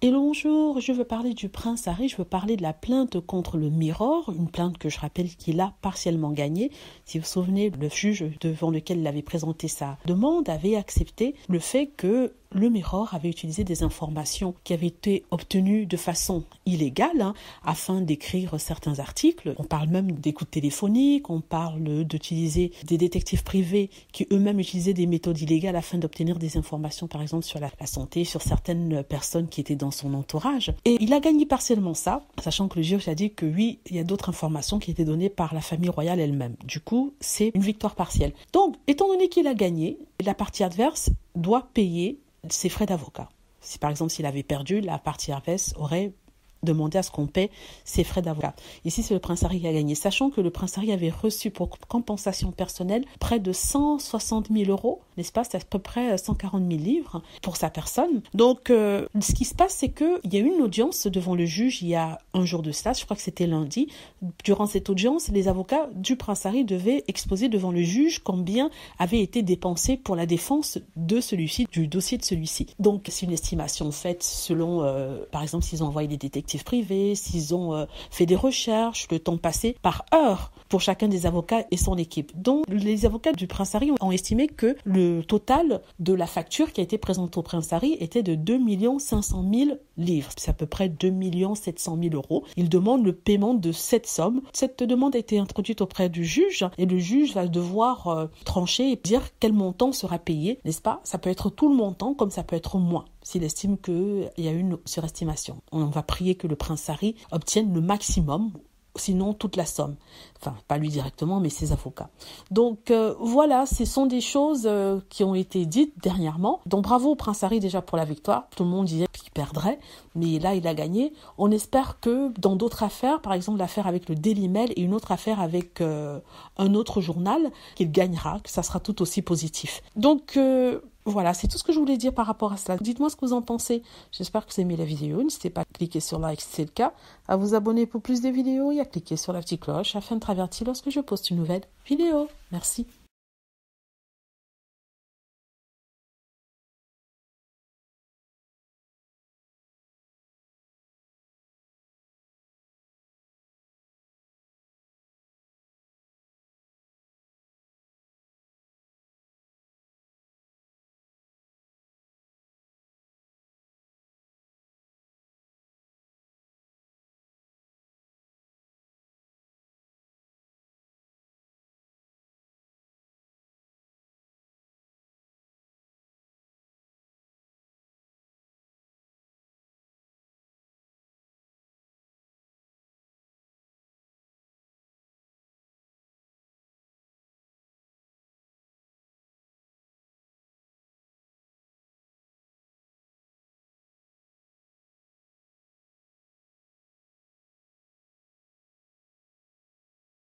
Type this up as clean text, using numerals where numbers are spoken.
Et bonjour, je veux parler du prince Harry, je veux parler de la plainte contre le Mirror, une plainte que je rappelle qu'il a partiellement gagnée. Si vous vous souvenez, le juge devant lequel il avait présenté sa demande avait accepté le fait que le Mirror avait utilisé des informations qui avaient été obtenues de façon illégale afin d'écrire certains articles. On parle même d'écoute téléphonique, on parle d'utiliser des détectives privés qui eux-mêmes utilisaient des méthodes illégales afin d'obtenir des informations, par exemple, sur la santé, sur certaines personnes qui étaient dans son entourage. Et il a gagné partiellement ça, sachant que le juge a dit que oui, il y a d'autres informations qui étaient données par la famille royale elle-même. Du coup, c'est une victoire partielle. Donc, étant donné qu'il a gagné, la partie adverse doit payer ses frais d'avocat. Si par exemple s'il avait perdu, la partie adverse aurait demandé à ce qu'on paie ses frais d'avocat. Ici, c'est le prince Harry qui a gagné, sachant que le prince Harry avait reçu pour compensation personnelle près de 160 000 €, n'est-ce pas? C'est à peu près 140 000 livres pour sa personne. Donc, ce qui se passe, c'est qu'il y a eu une audience devant le juge il y a un jour de cela, je crois que c'était lundi. Durant cette audience, les avocats du prince Harry devaient exposer devant le juge combien avait été dépensé pour la défense de celui-ci, du dossier de celui-ci. Donc, c'est une estimation faite selon, par exemple, s'ils ont envoyé des détectives privés, s'ils ont fait des recherches, le temps passé par heure pour chacun des avocats et son équipe. Donc, les avocats du prince Harry ont estimé que le total de la facture qui a été présentée au prince Harry était de 2 500 000 livres. C'est à peu près 2 700 000 €. Ils demandent le paiement de cette somme. Cette demande a été introduite auprès du juge et le juge va devoir trancher et dire quel montant sera payé, n'est-ce pas? Ça peut être tout le montant comme ça peut être moins s'il estime qu'il y a une surestimation. On va prier que le prince Harry obtienne le maximum, sinon toute la somme. Enfin, pas lui directement, mais ses avocats. Donc voilà, ce sont des choses qui ont été dites dernièrement. Donc bravo au prince Harry déjà pour la victoire. Tout le monde disait qu'il perdrait, mais là il a gagné. On espère que dans d'autres affaires, par exemple l'affaire avec le Daily Mail et une autre affaire avec un autre journal, qu'il gagnera, que ça sera tout aussi positif. Donc voilà, c'est tout ce que je voulais dire par rapport à cela. Dites-moi ce que vous en pensez. J'espère que vous aimez la vidéo. N'hésitez pas à cliquer sur like si c'est le cas, à vous abonner pour plus de vidéos et à cliquer sur la petite cloche afin de travertir lorsque je poste une nouvelle vidéo. Merci.